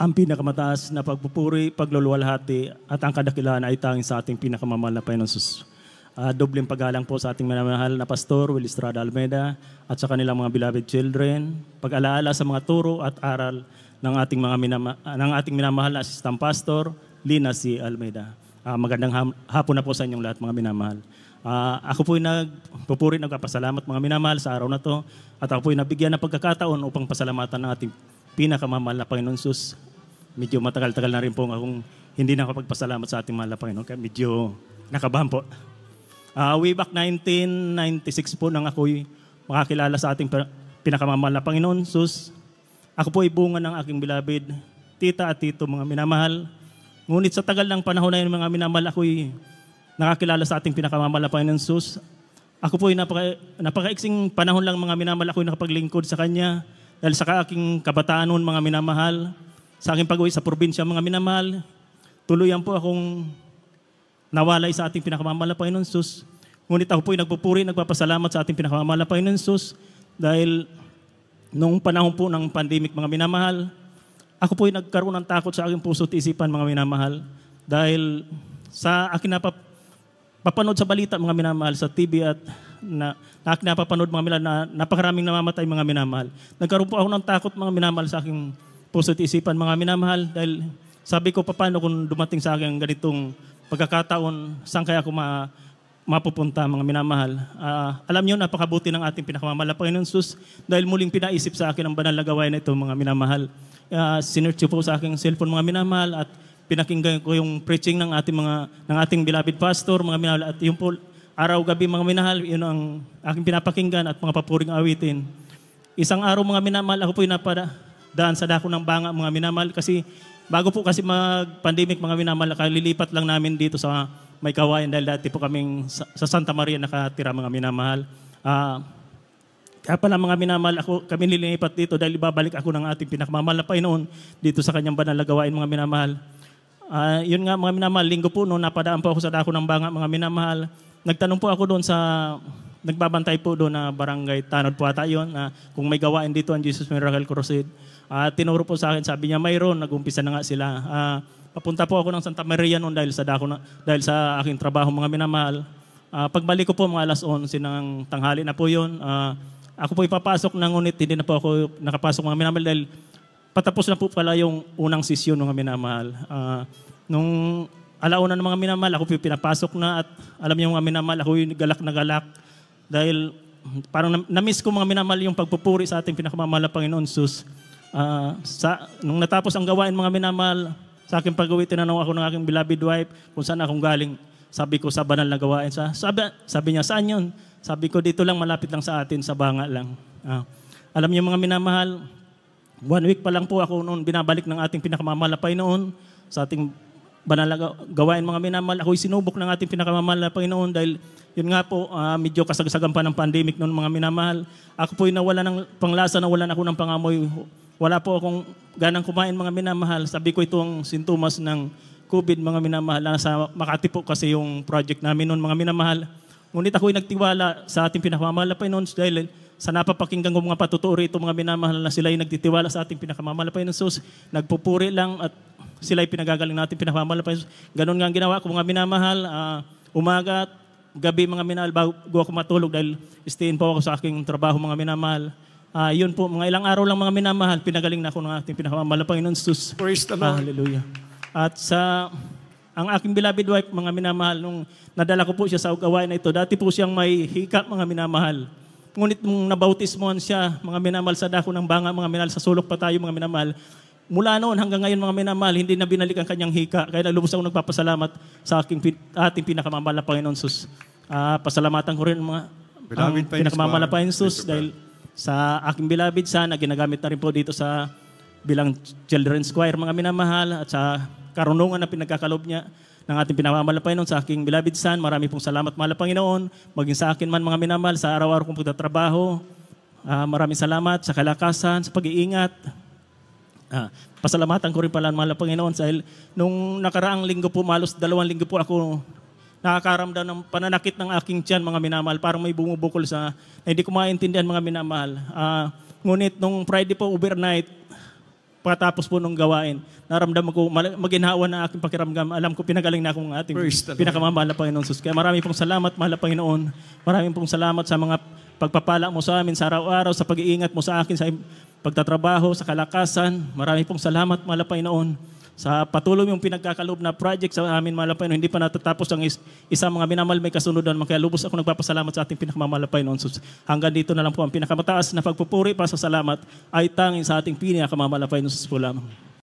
Ang pinakamataas na pagpupuri, pagluluwalhati at ang kadakilaan ay tanging sa ating pinakamamahal na Panginoon Sus. Dobleng paggalang po sa ating minamahal na Pastor Will Estrada Almeida at sa kanilang mga beloved children. Pag-alaala sa mga turo at aral ng ating minamahal na Assistant Pastor Lina C. Almeida. Magandang hapon na po sa inyong lahat mga minamahal. Ako po'y nagpupuri, nagpapasalamat mga minamahal sa araw na to at ako po'y nabigyan ng pagkakataon upang pasalamatan ng ating pinakamamahal na Panginoon Sus. Medyo matagal-tagal na rin po akong hindi nakapagpasalamat sa ating mahal na Panginoon. Kaya medyo nakabahan po. Way back 1996 po nang ako'y makakilala sa ating pinakamamahal na Panginoon Sus. Ako po ay bunga ng aking beloved tita at tito mga minamahal. Ngunit sa tagal ng panahon na yun mga minamahal, ako'y nakakilala sa ating pinakamamahal na Panginoon Sus. Ako po ay napakaiksing panahon lang mga minamahal, ako'y nakapaglingkod sa Kanya. Dahil sa aking kabataan noon mga minamahal, sa aking pag-uwi sa probinsya mga minamahal, tuluyan po akong nawalay sa ating pinakamamahal na Panginoon Sus. Ngunit ako po ay nagpupuri, nagpapasalamat sa ating pinakamamahal na Panginoon Sus dahil nung panahon po ng pandemic mga minamahal, ako po ay nagkaroon ng takot sa aking puso at isipan mga minamahal dahil sa aking napapanood sa balita mga minamahal sa TV at na aking napapanood mga minamahal na napakaraming namamatay mga minamahal. Nagkaroon po ako ng takot mga minamahal sa aking puso at isipan mga minamahal dahil sabi ko paano kung dumating sa akin ganitong pagkakataon, saan kaya ako mapupunta mga minamahal. Alam niyo, napakabuti ng ating pinakamamahal na Panginoon Sus dahil muling pinaisip sa akin ang banal na gawain na ito mga minamahal. Sinearch po sa aking cellphone mga minamahal at pinakinggan ko yung preaching ng ating beloved pastor mga minamahal at yung po araw-gabi mga minamahal, yun ang aking pinapakinggan at mga papuring awitin. Isang araw mga minamahal, ako po'y napadaan sa dako ng banga mga minamahal kasi bago po kasi mag-pandemic mga minamahal, kalilipat lang namin dito sa May Kawayan dahil dati po kaming sa Santa Maria nakatira mga minamahal. Kaya pala mga minamahal, kami nililipat dito dahil ibabalik ako ng ating pinakamamahal na Panginoon dito sa kanyang banal na gawain mga minamahal. Yun nga mga minamahal, linggo po noon napadaan po ako sa dako ng banga mga minamahal. Nagtanong po ako doon nagbabantay po doon na barangay Tanod po ata yun, kung may gawain dito ang Jesus Miracle Crusade. Tinuro po sa akin, sabi niya mayroon, nag-umpisa na nga sila. Papunta po ako ng Santa Maria noon dahil sa aking trabaho mga minamahal. Pagbalik ko po mga alas 11 ng tanghali na po yun. Ako po ipapasok na ngunit hindi na po ako nakapasok mga minamahal dahil patapos na po pala yung unang sesyon ng mga minamahal. Nung alauna ng mga minamahal, ako po pinapasok na at alam niyo mga minamahal, ako yung galak na galak dahil parang na-miss ko mga minamahal yung pagpupuri sa ating pinakamamahal na Panginoon Sus. Nung natapos ang gawain mga minamahal, sa aking pag-uwi, tinanong ako ng aking beloved wife kung saan akong galing. Sabi ko sa banal na gawain. Sabi niya, saan yun? Sabi ko, dito lang, malapit lang sa atin, sa banga lang. Alam niyo mga minamahal, 1 week pa lang po ako noon binabalik ng ating pinakamamahal na Panginoon sa ating banal na gawain mga minamahal. Ako'y sinubok ng ating pinakamamahal na Panginoon dahil yun nga po, medyo kasagsagan pa ng pandemic noon mga minamahal. Ako po'y nawala ng panglasa, nawalan ako ng pangamoy. Wala po akong ganang kumain mga minamahal. Sabi ko ito ang sintomas ng COVID mga minamahal. Nasa Makati po kasi yung project namin noon mga minamahal. Ngunit ako'y nagtiwala sa ating pinakamamahal na Panginoon dahil sa napapakinggan ko mga patuturi ito mga minamahal na sila'y nagtitiwala sa ating pinakamamahal na Panginoon Sus. Nagpupuri lang at sila'y pinagagaling natin pinakamamahal na Panginoon Sus. Ganon nga ang ginawa ko mga minamahal. Umaga at gabi mga minamahal bago ako matulog dahil stayin po ako sa aking trabaho mga minamahal. Yun po, mga ilang araw lang mga minamahal, pinagaling na ako ng ating pinakamamahal na Panginoon Sus. Praise the Lord. Hallelujah. At ang aking beloved wife, mga minamahal, nung nadala ko po siya sa gawain na ito, dati po siyang may hika, mga minamahal. Ngunit nung nabautismohan siya, mga minamahal, sa dako ng banga, mga minamahal, sa sulok pa tayo, mga minamahal. Mula noon hanggang ngayon, mga minamahal, hindi na binalik ang kanyang hika. Kaya lubos ako nagpapasalamat sa ating pinakamamahal na Panginoon Sus. Pasalamatan ko rin mga pinakamamahal na Panginoon Sus dahil sa aking beloved son na ginagamit na rin po dito sa bilang children's choir mga minamahal at sa karunungan na pinagkakalob niya ng ating pinakamamahal na Panginoon sa aking beloved son. Marami pong salamat mahal na Panginoon. Maging sa akin man mga minamahal sa araw-araw kong pagtatrabaho. Maraming salamat sa kalakasan, sa pag-iingat. Pasalamatan ko rin pala mahal na Panginoon dahil nung nakaraang linggo po, malos 2 linggo po ako nakakaramdam ng pananakit ng aking tiyan, mga minamahal. Parang may bumubukol na hindi ko maintindihan, mga minamahal. Ngunit nung Friday po, overnight, pagkatapos po nung gawain, naramdaman ko, maginhawa na aking pakiramdam. Alam ko, pinagaling na akong ating pinakamamahal na Panginoon Jesus. Kaya marami pong salamat, mahal na Panginoon. Maraming pong salamat sa mga pagpapala mo sa amin sa araw-araw, sa pag-iingat mo sa akin, sa pagtatrabaho, sa kalakasan. Marami pong salamat, mahal na Panginoon. Sa patuloy yung pinagkakaloob na project sa amin, mahal na Panginoon, hindi pa natatapos ang isang mga minamahal may kasunod. Kaya lubos ako nagpapasalamat sa ating pinakamamahal na Panginoon. So, hanggang dito na lang po ang pinakamataas na pagpupuri para sa salamat ay tanging sa ating pinakamamahal na Panginoon po lamang.